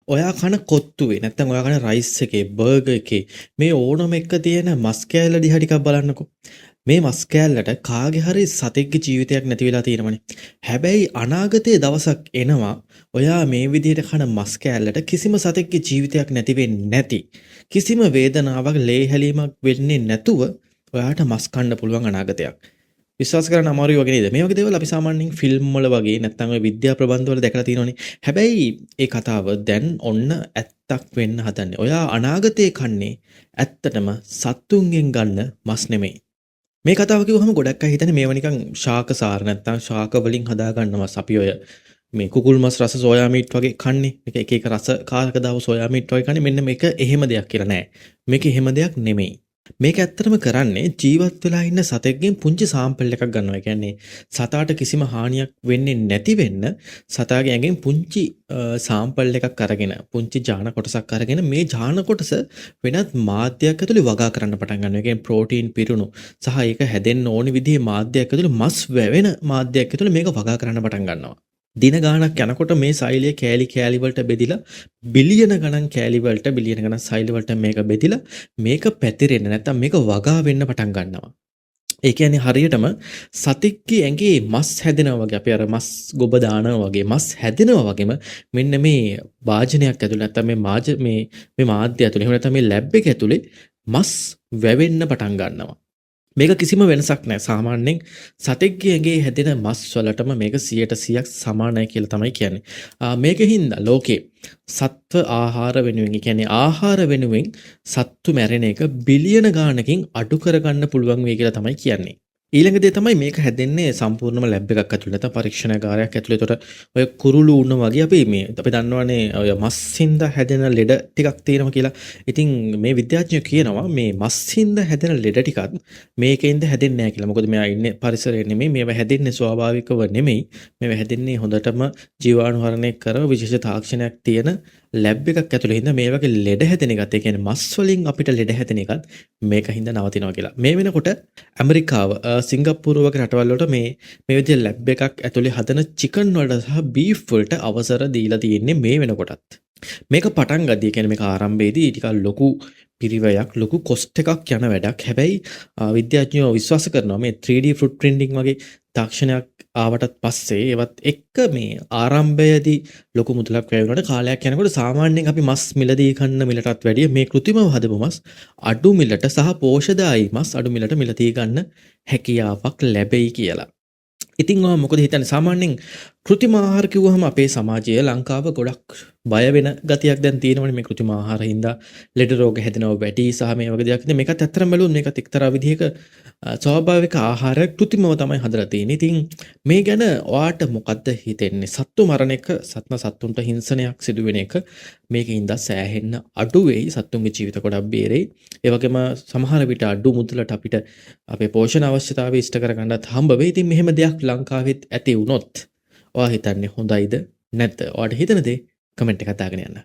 ඔයා කන කොත්තුවේ නැත්තම් ඔයා කන රයිස් එකේ බර්ගර් එකේ මේ ඕනම එක තියෙන මස් කෑල්ල දිහා ටිකක් බලන්නකෝ. මේ මස් කෑල්ලට කාගේ හරි සතෙක්ගේ ජීවිතයක් නැති වෙලා තියෙනවනේ. හැබැයි අනාගතයේ දවසක් එනවා ඔයා මේ විදිහට කන මස් කෑල්ලට කිසිම සතෙක්ගේ ජීවිතයක් නැති වෙන්නේ නැති. කිසිම වේදනාවක් ලේ හැලීමක් වෙන්නේ නැතුව ඔයාට මස් කන්න පුළුවන් අනාගතයක්. විශ්වාස කරන්න අමාරුයි වගේ නේද? මේ වගේ දේවල් අපි සාමාන්‍යයෙන් ෆිල්ම් වල වගේ නැත්නම් ඔය විද්‍යා ප්‍රබන්ධ වල දැකලා තියෙනවනේ. හැබැයි ඒ කතාව දැන් ඔන්න ඇත්තක් වෙන්න හදන්නේ. ඔයා අනාගතේ කන්නේ ඇත්තටම සත්තුන්ගෙන් ගන්න මස් නෙමෙයි. මේ කතාව කිව්වහම ගොඩක් අය හිතන්නේ මේවා නිකන් ශාකසාර නැත්නම් ශාක වලින් හදාගන්න මස්. අපි ඔය මේ කුකුල් මස් රස සෝයා මීට් වගේ කන්නේ. මේක එක එක රස කාරක දාව සෝයා මීට් වගේ කන්නේ. මෙන්න මේක එහෙම දෙයක් කියලා නෑ. මේක එහෙම දෙයක් නෙමෙයි. මේක ඇත්තටම කරන්නේ ජීවත් වෙලා ඉන්න සතෙක්ගෙන් පුංචි සාම්පල් එකක් ගන්නවා. ඒ කියන්නේ සතාට කිසිම හානියක් වෙන්නේ නැති වෙන්න සතාගේ ඇඟෙන් පුංචි සාම්පල් එකක් අරගෙන පුංචි ජාන කොටසක් අරගෙන මේ ජාන කොටස වෙනත් මාධ්‍යයක් ඇතුලේ වගා කරන්න පටන් ගන්නවා. ඒ කියන්නේ ප්‍රෝටීන් පිරුණු සහ ඒක හැදෙන්න ඕනි විදිහේ මාධ්‍යයක් ඇතුලේ මස් වැවෙන මාධ්‍යයක් ඇතුලේ මේක වගා කරන්න පටන් ගන්නවා. දින ගාණක් යනකොට මේ සෛලය කෑලි කෑලි වලට බෙදිලා බිලියන ගණන් කෑලි වලට බිලියන ගණන් සෛල වලට මේක බෙදිලා මේක පැතිරෙන්න නැත්නම් මේක වගා වෙන්න පටන් ගන්නවා. ඒ කියන්නේ හරියටම සතෙක්ගේ ඇඟේ මස් හැදෙනවා වගේ අපි අර මස් ගොබ දානවා වගේ මස් හැදෙනවා වගේම මෙන්න මේ වාජනයක් ඇතුළේ නැත්නම් මේ මාධ්‍ය ඇතුළේ එහෙම නැත්නම් මේ ලැබ් එක ඇතුළේ මස් වැවෙන්න පටන් ගන්නවා. මේක කිසිම වෙනසක් නැහැ. සාමාන්‍යයෙන් සතෙක්ගේ ඇඟේ හැදෙන මස් වලටම මේක 100%ක් සමානයි කියලා තමයි කියන්නේ. මේකෙහිඳ ලෝකේ සත්ව ආහාර වෙනුවෙන්, කියන්නේ ආහාර වෙනුවෙන් සත්තු මැරෙන එක බිලියන ගාණකින් අඩු කරගන්න පුළුවන් වෙයි කියලා තමයි කියන්නේ. ඊළඟ දේ තමයි මේක හැදෙන්නේ සම්පූර්ණම ලැබ් එකක් ඇතුළේ නැත්නම් පරීක්ෂණාගාරයක් ඇතුළේ. ඒතකොට ඔය කුරුළු උණ වගේ අපි දන්නවනේ ඔය මස්සින්ද හැදෙන ලෙඩ ටිකක් තියෙනවා කියලා. ඉතින් මේ විද්‍යාඥයෝ කියනවා මේ මස්සින්ද හැදෙන ලෙඩ ටිකත් මේකෙන්ද හැදෙන්නේ නැහැ කියලා. මොකද මෙයා ඉන්නේ පරිසරයේ නෙමෙයි. මේවා හැදෙන්නේ ස්වාභාවිකව නෙමෙයි. මේවා හැදෙන්නේ හොඳටම ජීවාණුහරණය කරව විශේෂ තාක්ෂණයක් තියෙන ලැබ් එකක් ඇතුළේ හින්දා මේ වගේ ලෙඩ හැදෙන එකත් ඒ කියන්නේ මස් වලින් අපිට ලෙඩ හැදෙන එකත් මේක හින්දා නවතිනවා කියලා. මේ වෙනකොට ඇමරිකාව සිංගප්පූරුව වගේ රටවල් වලට මේ විදිහේ ලැබ් එකක් ඇතුලේ හදන චිකන් වලට සහ බීෆ් වලට අවසර දීලා තියෙන්නේ මේ වෙනකොටත්. මේක පටන් ගද්දී කියන්නේ මේක ආරම්භයේදී ටිකක් ලොකු පිරිවැයක් ලොකු කොස්ට් එකක් යන වැඩක්. හැබැයි විද්‍යාඥයෝ විශ්වාස කරනවා මේ 3D ෆෘට් ප්‍රින්ටිං වගේ තාක්ෂණයක් ආවටත් පස්සේ ඒවත් එක්ක මේ ආරම්භයේදී ලොකු මුදලක් වැය වුණාට කාලයක් යනකොට සාමාන්‍යයෙන් අපි මස් මිලදී කන්න මිලටත් වැඩිය මේ කෘත්‍රිමව හදපු මස් අඩු මිලට සහ පෝෂදායී මස් අඩු මිලට මිලදී ගන්න හැකියාවක් ලැබෙයි කියලා. ඉතින් ඔයා මොකද හිතන්නේ? සාමාන්‍යයෙන් කෘත්‍රිම ආහාර කිව්වහම අපේ සමාජයේ ලංකාව ගොඩක් බය වෙන ගතියක් දැන් තියෙනවනේ මේ කෘත්‍රිම ආහාර හින්දා ලෙඩ රෝග හැදෙනවා වැඩි සහ මේ වගේ දේවල්. ඉතින් මේකත් ඇත්තටම බැලුවොත් මේකත් එක්තරා විදිහක ස්වාභාවික ආහාරයක් කෘත්‍රිමව තමයි හදලා තියෙන්නේ. ඉතින් මේ ගැන ඔයාට මොකද්ද හිතෙන්නේ? සත්තු මරණ එක සත්තුන්ට හිංසනයක් සිදුවෙන එක මේකින්ද සෑහෙන්න අඩු වෙයි. සත්තුන්ගේ ජීවිත ගොඩක් බේරෙයි. ඒ වගේම සමහර විට අඩු මුදලට අපිට අපේ පෝෂණ අවශ්‍යතාවය ඉෂ්ට කරගන්නත් හම්බ වෙයි. ඉතින් මෙහෙම දෙයක් ලංකාවෙත් ඇති වුණොත් ඔයා හිතන්නේ හොඳයිද නැද්ද? ඔයාට හිතන දේ කමෙන්ට් එකක් දාගෙන යන්න.